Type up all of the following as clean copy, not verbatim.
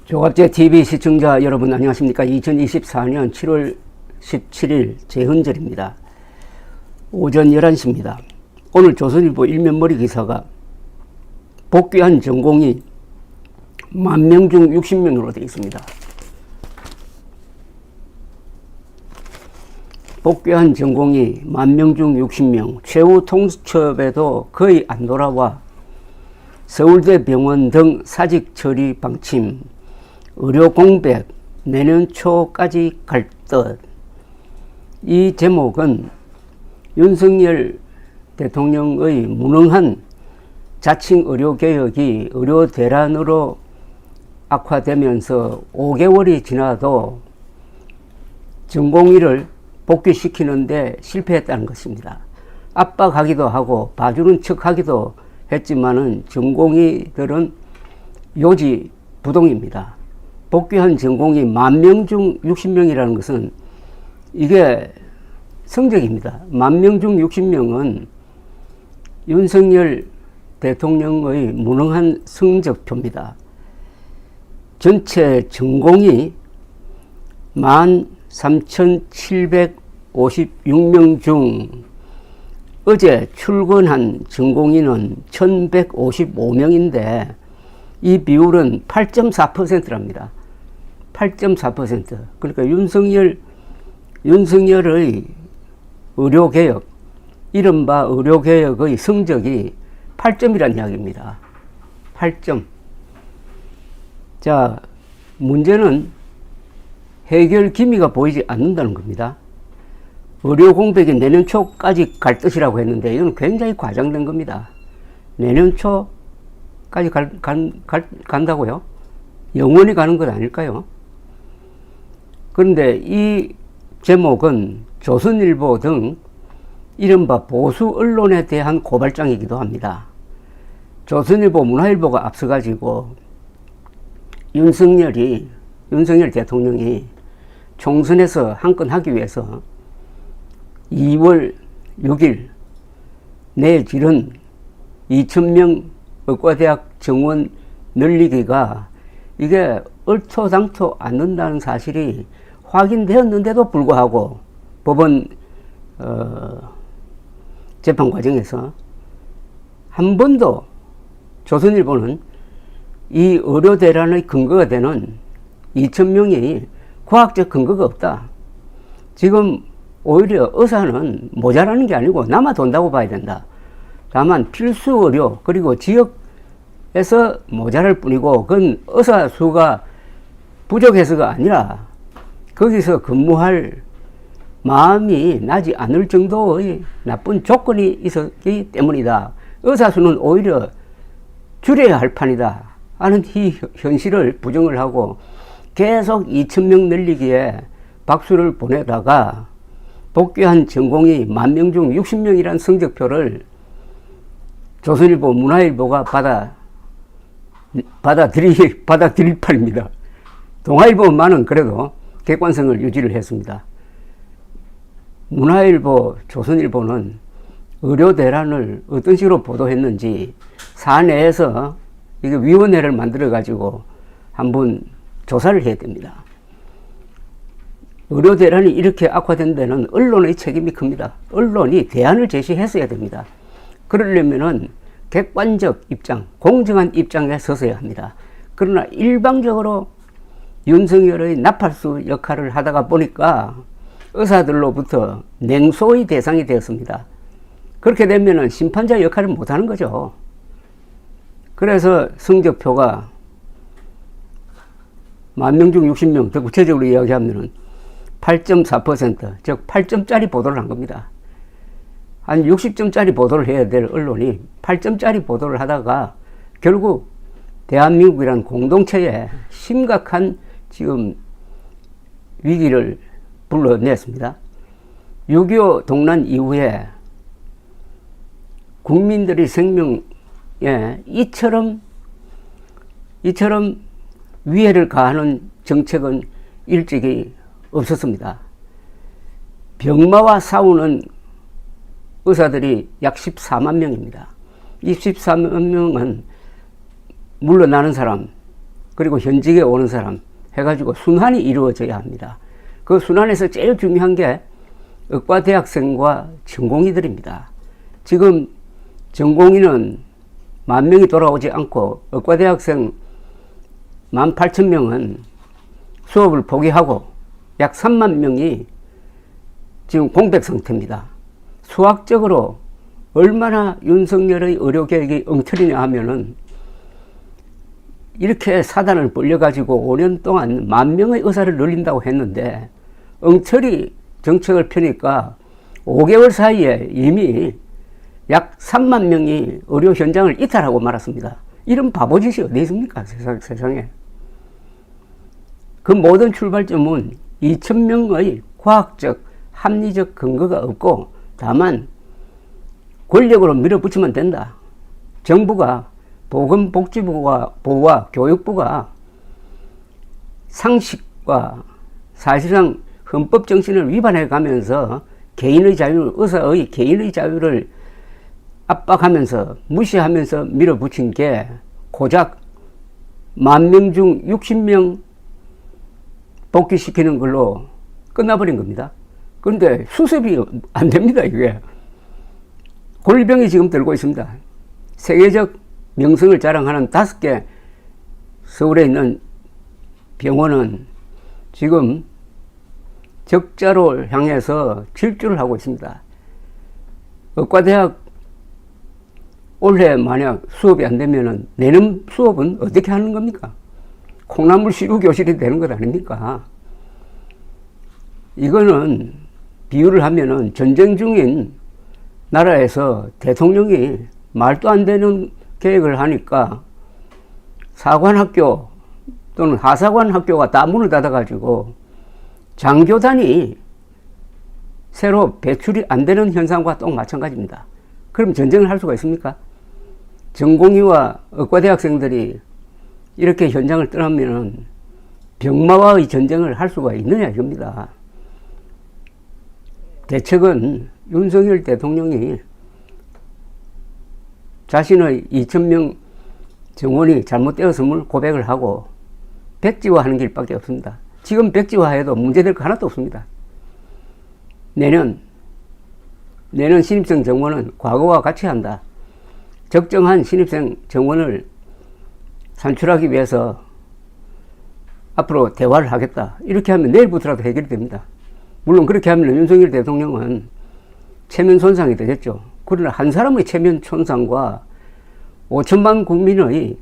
조갑제 TV 시청자 여러분 안녕하십니까. 2024년 7월 17일 재헌절입니다. 오전 11시입니다. 오늘 조선일보 일면머리 기사가 복귀한 전공이 10,000명 중 60명으로 되어 있습니다. 복귀한 전공이 10,000명 중 60명, 최후 통첩에도 거의 안 돌아와 서울대 병원 등 사직 처리 방침, 의료 공백 내년 초까지 갈 듯. 이 제목은 윤석열 대통령의 무능한 자칭 의료개혁이 의료 대란으로 악화되면서 5개월이 지나도 전공의를 복귀시키는데 실패했다는 것입니다. 압박하기도 하고 봐주는 척하기도 했지만은 전공의들은 요지부동입니다. 복귀한 전공이 10,000명 중 60명이라는 것은 이게 성적입니다. 10,000명 중 60명은 윤석열 대통령의 무능한 성적표입니다. 전체 전공이 13,756명 중 어제 출근한 전공인은 1,155명인데 이 비율은 8.4%랍니다. 8.4%. 그러니까 윤석열의 의료개혁, 이른바 의료개혁의 성적이 8점이란 이야기입니다. 8점. 자, 문제는 해결 기미가 보이지 않는다는 겁니다. 의료 공백이 내년 초까지 갈 것이라고 했는데 이건 굉장히 과장된 겁니다. 내년 초까지 간다고요? 영원히 가는 것 아닐까요? 그런데 이 제목은 조선일보 등 이른바 보수 언론에 대한 고발장이기도 합니다. 조선일보, 문화일보가 앞서가지고 윤석열 대통령이 총선에서 한 건 하기 위해서 2월 6일 내질은 2,000명 의과대학 정원 늘리기가 이게 얼토당토 않는다는 사실이 확인되었는데도 불구하고 법원 재판 과정에서 한 번도 조선일보는 이 의료 대란의 근거가 되는 2,000명이 과학적 근거가 없다. 지금 오히려 의사는 모자라는 게 아니고 남아 돈다고 봐야 된다. 다만 필수 의료 그리고 지역에서 모자랄 뿐이고 그건 의사 수가 부족해서가 아니라 거기서 근무할 마음이 나지 않을 정도의 나쁜 조건이 있었기 때문이다. 의사 수는 오히려 줄여야 할 판이다 하는 이 현실을 부정을 하고 계속 2,000명 늘리기에 박수를 보내다가 복귀한 전공이 10,000명 중 60명이라는 성적표를 조선일보, 문화일보가 받아들일 판입니다. 동아일보만은 그래도 객관성을 유지를 했습니다. 문화일보, 조선일보는 의료 대란을 어떤 식으로 보도했는지 사내에서 이게 위원회를 만들어 가지고 한번 조사를 해야 됩니다. 의료 대란이 이렇게 악화된 데는 언론의 책임이 큽니다. 언론이 대안을 제시했어야 됩니다. 그러려면은 객관적 입장, 공정한 입장에 서서야 합니다. 그러나 일방적으로 윤석열의 나팔수 역할을 하다가 보니까 의사들로부터 냉소의 대상이 되었습니다. 그렇게 되면은 심판자 역할을 못하는 거죠. 그래서 성적표가 10,000명 중 60명, 더 구체적으로 이야기하면은 8.4%, 즉 8점짜리 보도를 한 겁니다. 한 60점짜리 보도를 해야 될 언론이 8점짜리 보도를 하다가 결국 대한민국이라는 공동체에 심각한 지금 위기를 불러냈습니다. 6.25 동란 이후에 국민들의 생명에 이처럼 위해를 가하는 정책은 일찍이 없었습니다. 병마와 싸우는 의사들이 약 14만 명입니다. 이 14만 명은 물러나는 사람, 그리고 현직에 오는 사람 해가지고 순환이 이루어져야 합니다. 그 순환에서 제일 중요한 게 의과대학생과 전공의들입니다. 지금 전공의는 10,000명이 돌아오지 않고 의과대학생 18,000명은 수업을 포기하고 약 30,000명이 지금 공백 상태입니다. 수학적으로 얼마나 윤석열의 의료계획이 엉터리냐 하면은 이렇게 사단을 벌려가지고 5년 동안 10,000명의 의사를 늘린다고 했는데 엉터리 정책을 펴니까 5개월 사이에 이미 약 30,000명이 의료 현장을 이탈하고 말았습니다. 이런 바보짓이 어디 있습니까? 세상에. 그 모든 출발점은 2,000명의 과학적, 합리적 근거가 없고 다만 권력으로 밀어붙이면 된다. 정부가 보건복지부와 교육부가 상식과 사실상 헌법 정신을 위반해 가면서 개인의 자유, 의사의 개인의 자유를 압박하면서 무시하면서 밀어붙인 게 고작 10,000명 중 60명 복귀시키는 걸로 끝나버린 겁니다. 그런데 수습이 안 됩니다, 이게. 골병이 지금 들고 있습니다. 세계적 명성을 자랑하는 5개 서울에 있는 병원은 지금 적자로 향해서 질주를 하고 있습니다. 의과대학 올해 만약 수업이 안 되면은 내년 수업은 어떻게 하는 겁니까? 콩나물 시루 교실이 되는 것 아닙니까? 이거는 비유를 하면은 전쟁 중인 나라에서 대통령이 말도 안 되는 계획을 하니까 사관학교 또는 하사관학교가 다 문을 닫아가지고 장교단이 새로 배출이 안 되는 현상과 또 마찬가지입니다. 그럼 전쟁을 할 수가 있습니까? 전공의와 의과대학생들이 이렇게 현장을 떠나면은 병마와의 전쟁을 할 수가 있느냐 이겁니다. 대책은 윤석열 대통령이 자신의 2,000명 정원이 잘못되었음을 고백을 하고 백지화하는 길밖에 없습니다. 지금 백지화해도 문제될 거 하나도 없습니다. 내년 신입생 정원은 과거와 같이 한다. 적정한 신입생 정원을 산출하기 위해서 앞으로 대화를 하겠다. 이렇게 하면 내일부터라도 해결이 됩니다. 물론 그렇게 하면 윤석열 대통령은 체면 손상이 되겠죠. 그러나 한 사람의 체면 손상과 5천만 국민의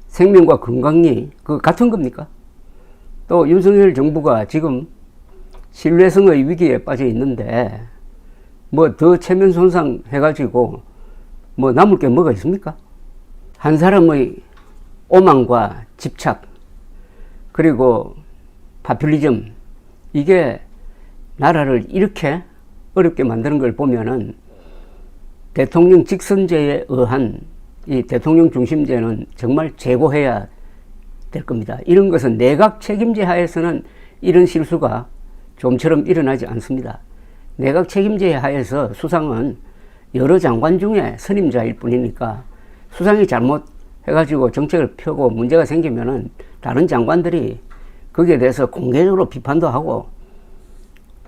생명과 건강이 같은 겁니까? 또 윤석열 정부가 지금 신뢰성의 위기에 빠져 있는데 뭐 더 체면 손상 해가지고 뭐 남을 게 뭐가 있습니까? 한 사람의 오만과 집착 그리고 파퓰리즘 이게 나라를 이렇게 어렵게 만드는 걸 보면은 대통령 직선제에 의한 이 대통령 중심제는 정말 제고해야 될 겁니다. 이런 것은 내각 책임제 하에서는 이런 실수가 좀처럼 일어나지 않습니다. 내각 책임제 하에서 수상은 여러 장관 중에 선임자일 뿐이니까 수상이 잘못해가지고 정책을 펴고 문제가 생기면은 다른 장관들이 거기에 대해서 공개적으로 비판도 하고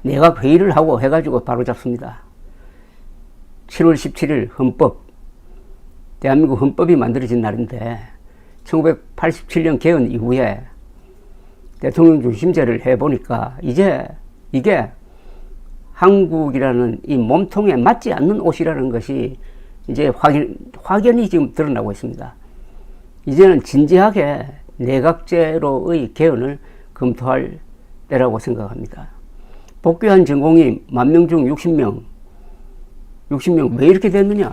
내각 회의를 하고 해가지고 바로 잡습니다. 7월 17일 헌법, 대한민국 헌법이 만들어진 날인데 1987년 개헌 이후에 대통령 중심제를 해보니까 이제 이게 한국이라는 이 몸통에 맞지 않는 옷이라는 것이 이제 확연히 지금 드러나고 있습니다. 이제는 진지하게 내각제로의 개헌을 검토할 때라고 생각합니다. 복귀한 전공이 10,000명 중 60명 왜 이렇게 됐느냐?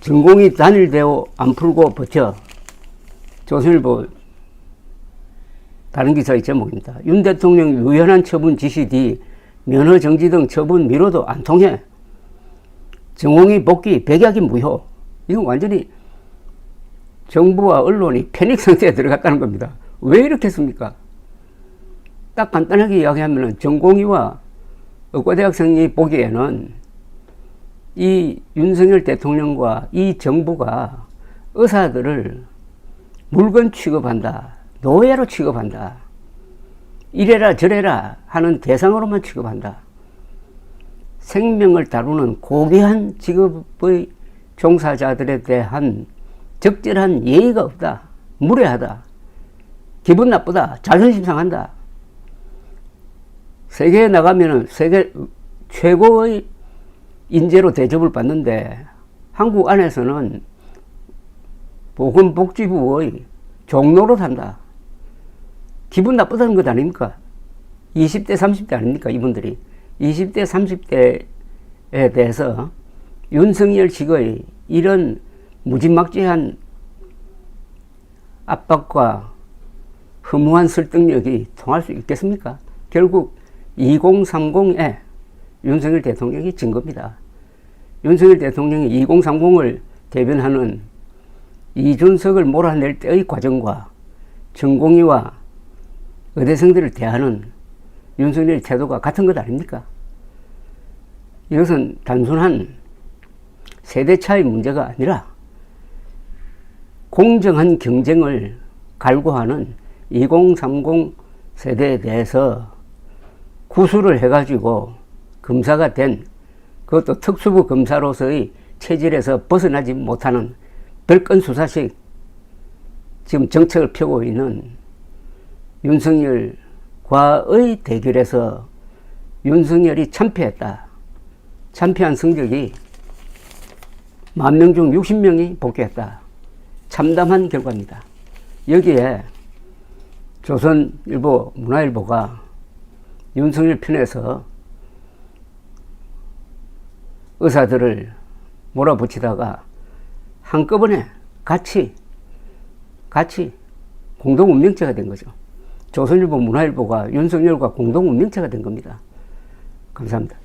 전공이 단일대우 안 풀고 버텨. 조선일보 다른 기사의 제목입니다. 윤 대통령 유연한 처분 지시 뒤 면허 정지 등 처분 미뤄도 안 통해. 전공이 복귀 백약이 무효. 이건 완전히 정부와 언론이 패닉 상태에 들어갔다는 겁니다. 왜 이렇게 했습니까? 딱 간단하게 이야기하면 전공의와 의과대학생이 보기에는 이 윤석열 대통령과 이 정부가 의사들을 물건 취급한다, 노예로 취급한다, 이래라 저래라 하는 대상으로만 취급한다. 생명을 다루는 고귀한 직업의 종사자들에 대한 적절한 예의가 없다, 무례하다, 기분 나쁘다, 자존심 상한다. 세계에 나가면은 세계 최고의 인재로 대접을 받는데 한국 안에서는 보건복지부의 종로로 산다. 기분 나쁘다는 것 아닙니까? 20대, 30대 아닙니까? 이분들이. 20대, 30대에 대해서 윤석열 측의 이런 무지막지한 압박과 허무한 설득력이 통할 수 있겠습니까? 결국 2030에 윤석열 대통령이 진 겁니다. 윤석열 대통령이 2030을 대변하는 이준석을 몰아낼 때의 과정과 전공의와 의대생들을 대하는 윤석열의 태도가 같은 것 아닙니까? 이것은 단순한 세대 차이 문제가 아니라 공정한 경쟁을 갈구하는 2030 세대에 대해서 구술을 해가지고 검사가 된, 그것도 특수부 검사로서의 체질에서 벗어나지 못하는 별건 수사식 지금 정책을 펴고 있는 윤석열과의 대결에서 윤석열이 참패했다. 참패한 성적이 10,000명 중 60명이 복귀했다. 참담한 결과입니다. 여기에 조선일보, 문화일보가 윤석열 편에서 의사들을 몰아붙이다가 한꺼번에 같이 공동운명체가 된 거죠. 조선일보, 문화일보가 윤석열과 공동운명체가 된 겁니다. 감사합니다.